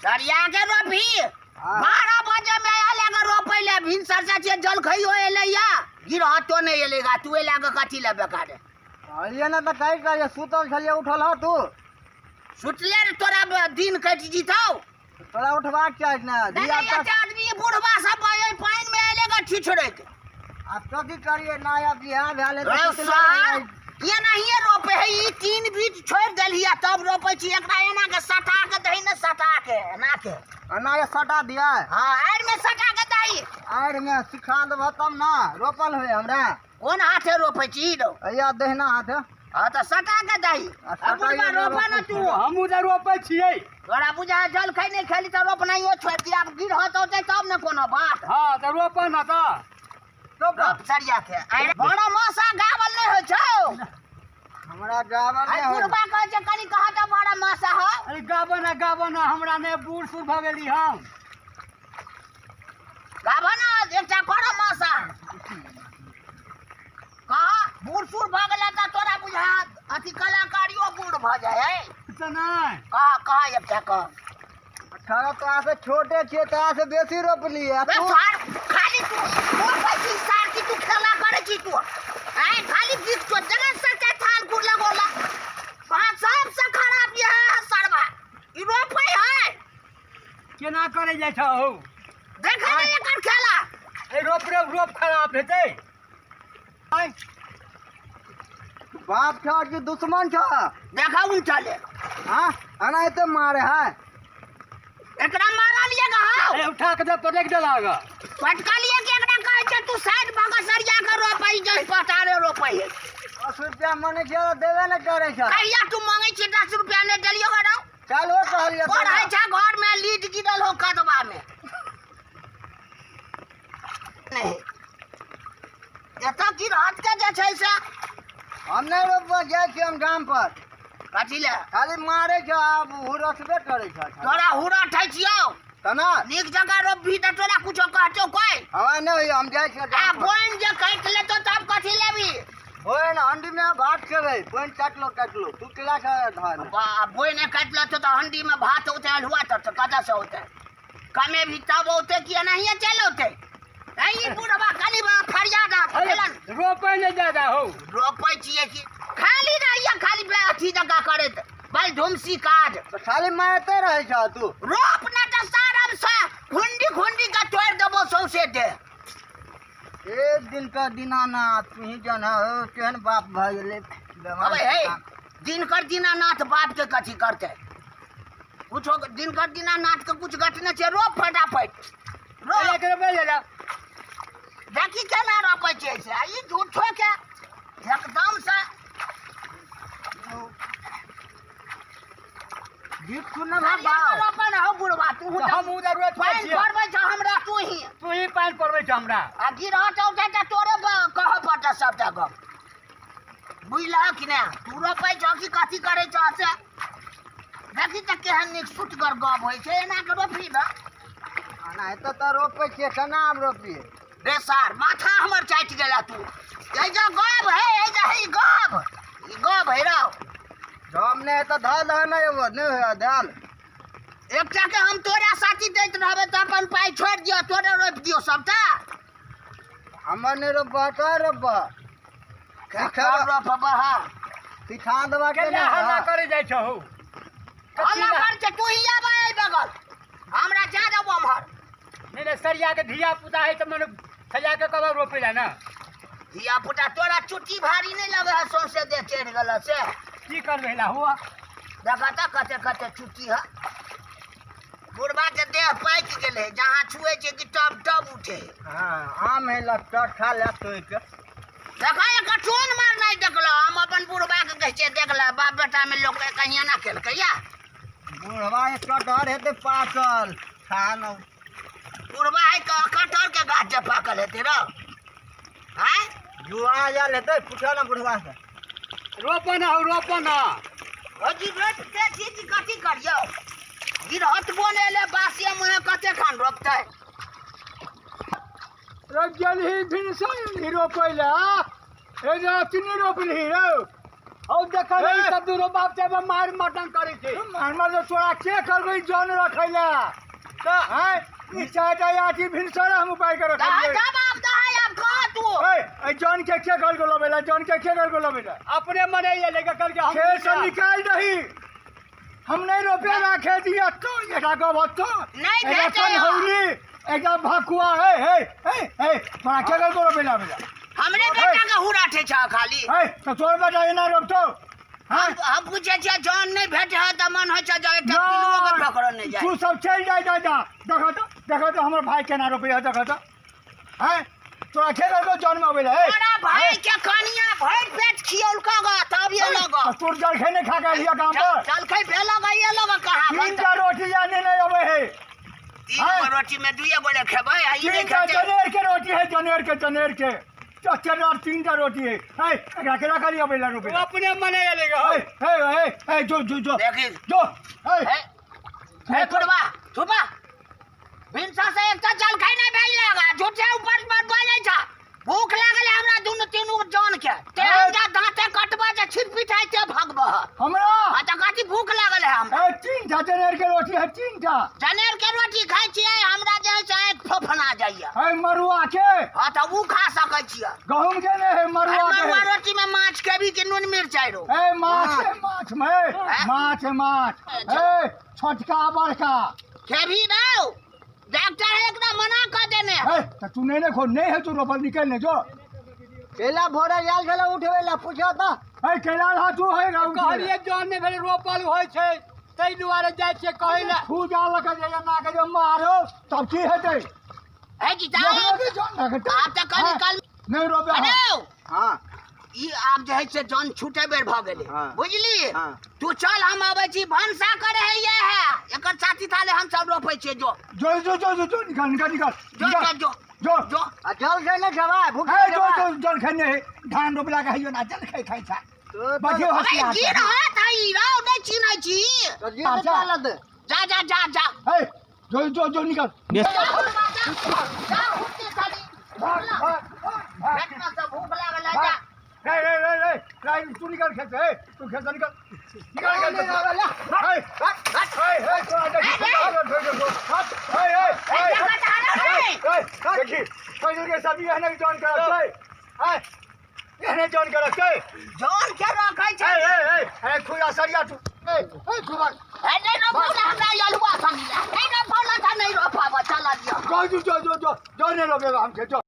सरिया के रोपी 12 बजे में आले रोपे ले भिनसर से जल खइयो एलैया गिरह तो नहीं एलेगा तू एला के कथी ले बेकार ये ना तो कहीं का सुतल छलिए उठल ह तू सुतले तोरा दिन कट जीतौ तोरा उठबाक चाहिए ना दिया आदमी बुढ़वा सब पानी में एलेगा छिछड़े के अब तो की करिए ना अब बिहार भेले सर ये नहीं रोपे है ई 3 बीज छोड़ देलिया तब रोपे छी एकरा एना के सटा के दही न सटा के ना के ना ये सटा दिया हां आड़ में सटा के दही आड़ में सिखा देब तब ना रोपल होय हमरा कोन हाथे रोपे छी दो या दहिना हाथ हां त सटा के दही अब रोपा न तू हम उधर रोपे छियै तोरा बुझा जल खाई नहीं खेली त रोप नहीं छोड़ दिया अब गिर होत होते तब न कोनो बात हां त रोप न त रोप सरिया के बड़ा मौसा गावल नहीं हो छौ हमरा गावल नहीं हो बुढ़बा कह जे कनी कहा त बड़ा मौसा हो अरे गावन हमरा ने बूढ़ सुर भ गेली हम गावन एकटा बड़ा मौसा कहा बूढ़ सुर भ गेला त तोरा बुझा अथी कलाकारियो बूढ़ भ जाय है त नहीं कहा एकटा कह 18 तो से छोटे छे ता से बेसी रोप लिए बे खाली तू पैसी सार की तू खेला करे छी तू आई खाली बीच तो जगह सच्चा थाल कुर लगोला पांच सब से खराब ये है सरवा ई रोपे है केना करे जाय छ हो देखा नहीं एकर खेला ए रोप खराब हेते आई बाप छ कि दुश्मन छ देखा उन चले हां अना तो मारे है एकरा मारा लिए गहाओ ए उठा के पटक देलागा पटका लिए के एकरा कहे छ तू साइड भागा सरिया के रोपई जई पटारे रोपई है 10 रुपया मने के देवे न करे छ कहिया तू मांगे छी 10 रुपया ले देलियो गड़ो चल हो कहलिए पढ़ाई छ घर में लीड गिरल हो कदवा में नहीं एता की रात के जे छै से हम नहीं रोपवा जाय छी हम गाम पर कथी ले खाली मारे छ अब हुरसबे करे छ तोरा हुरा ठै छियो तना नीक जगह रोप भी त तोरा कुछो कहतो कोई हवा नहीं हम जाय छी आ बोइन जे काट ले तो तब कथी लेबी होय ना हंडी में भात खेबै बोइन काट लो तू केला खा धान बोइन काट ले तो हंडी में भात होते हलवा तो कदा से होते कमे भी तब होते कि नहीं चल होते ई बुढ़वा खाली बा फरियाद खेलन रोपे नहीं ज्यादा हो रोपै छिए कि खाली रहिया खाली बे अथी जगह करे भाई धुमसी काज तो खाली मारते रहे छ तू रोप न त सारम से खुंडी का तोड़ देबो सौसे दे एक दिन का दीनानाथ तू ही जाना हो केहन बाप भ गेले अबे हे दिनकर दीनानाथ बाप के कथी करते कुछ दिनकर दीनानाथ के कुछ घटना छै रोप फटाफट रोप ले देखी केना रोपै छै से ई झूठो के एकदम से गीत सुन ना बाबा रोपन हो बुढ़वा तू हम उधर रोप पानी पड़बै छ हमरा तू ही पानी पड़बै छ हमरा आ गिरह चौथे त तोरे कह पड़त सबटा गप बुझला कि ना तू रोपै छ कि कथी करै छ से देखी त केहन नीक सुटगर गप होइ छै एना के रोपी न ना तो रोपे छिए केना हम रोपिए रे सार माथा हमर चाटि गेला तू ए जे गप है ए जे है गप है रौ हम ने तो धान नहीं हो नहीं धान एकटा के हम तोरा साथी दैत रहबे त अपन पाई छोड़ दियो तोरे रोप दियो सबटा हमर ने रोपा का रोपा रोप बहा सिखा देबा के केना हल्ला करे जाय छ हो हल्ला कर छ तू ही आबे ए बगल हमरा जा देबो हमर नहीं सरिया के धिया पुता है त मन सजा के कब रोपे ला ना धिया पुता तोरा चुट्टी भारी नहीं लगे है सौंसे दे चढ़ गल से की करबे ला हुआ देखा त कते चुट्टी है बुढ़वा के देह पाकि गेले जहां छुए छै कि टब उठे हां आम है लट्टा खा ले तो के देखा एक चोन मार नहीं देखलो हम अपन बुढ़वा के कहै छै देखला बाप बेटा में लोग कहिया ना खेल कहिया बुढ़वा एक कटहर हेते पाकल खान बुढ़वा है कटहर के गाछ जे पाकल हेते रो हैं जुआ जा लेते पूछो ना बुढ़वा से रोपन अजी रोप के चीज कथी करियो गिरहत बोले ले बासिया मुहे कते खान रोपते रजल ही फिर से रोपैला ए जा तिनी रोपली रो और देखो नहीं सब दूरो बाप से मार मटन करे छे मार तो तोरा के कर गई जान रखैला त हैं ई चाचा याची भिनसर हम उपाय कर दा रखलिए जा बाप दा अब कह तू ए जान के कर गो लबेला जान के कर गो लबेला अपने मने ये लेके करके हम खेत से निकाल दही हम नहीं रोपे रखे दिया तो ये का बत्तो नहीं भेटे हो। हौली एका भकुआ है तोरा के कर गो लबेला बेला हमरे बेटा का हुरा ठे छा खाली तो तोर बेटा एना रोपतो हम पूछे छे जौन नहीं भेटे है त मन हो छे जो एकटा पिलुओ के पकड़ नहीं जाए तू सब चल जाए दादा देखो तो हमर भाई केना रोपे है देखो तो हैं तोरा के कर गो जान में बेला बड़ा भाई के कनिया भर पेट खियौल का गा तब ये लगा तोर जल खेने खा के लिया काम पर चल खै भेला गई ये लगा कहां तीन का रोटी आने नहीं अबे है तीन गो रोटी में दुइए गो खेबै आ ई नहीं तीन का खेते जनेर के रोटी है जनेर के चचर और तीन का रोटी है एकरा केना करिया बेला रोपे अपने मने ये लेके हे जो देखी जो ए कुड़वा छुपा बिनसा से एक चल खाई नहीं भेज लगा झूठे ऊपर पर बोले छा भूख लागल हमरा दुनु तीनू जान के ते जा दांते कटबा जे छिप पिटाई ते भगबह हमरा आ त काटी भूख लागल है हमरा तीन का जनेर के रोटी है तीन का जनेर के रोटी खाई छियै हमरा जे छै फोफना जाइया मरुआ के हां त ऊ खा सकै छियै गहूम के नहीं है मरुआ मरुआ के रोटी में माछ के भी के नून मिर्चाई रो माछ छोटका बड़का खेभी दाओ डॉक्टर एकदम मना कर देने तो तू नहीं खो नहीं है तू रोपल निकलने जो केला भोरा जाल गेला उठवेला पूछा त केला हा तू है गाँव कहलिए जौन ने भेले रोपल होय छै तै दुआरे जाय छै कहैला तू जा लगा जे ना के जो मारो तब की हेतै है कि आप त कल कल नहीं रोपे अरे हां ई आप जे है से जान छूटे बेर भ गेले बुझली तू चल हम आबै छी भनसा करे है ये है एकर साथी थाले हम सब रोपै छियै जो निकाल जो आ जल खेने खबा भूख है जो जल खेने धान रोपला के है ना जल खाई था बजे अरे गिर हाथ आई राव नहीं चिनै छी जा जा जा जा है जो निकाल जा उठते खाली पेट में सब भूख लागल है जा तू निकाल खेत है तू खेत निकाल देखी सभी एहने जॉन जौन के रखै छै खुला सरिया तू नहीं रो बोला हमरा यलुआ संग नहीं रो बोला था नहीं रो पावा चला दिया जो नहीं रोकेगा हम खेत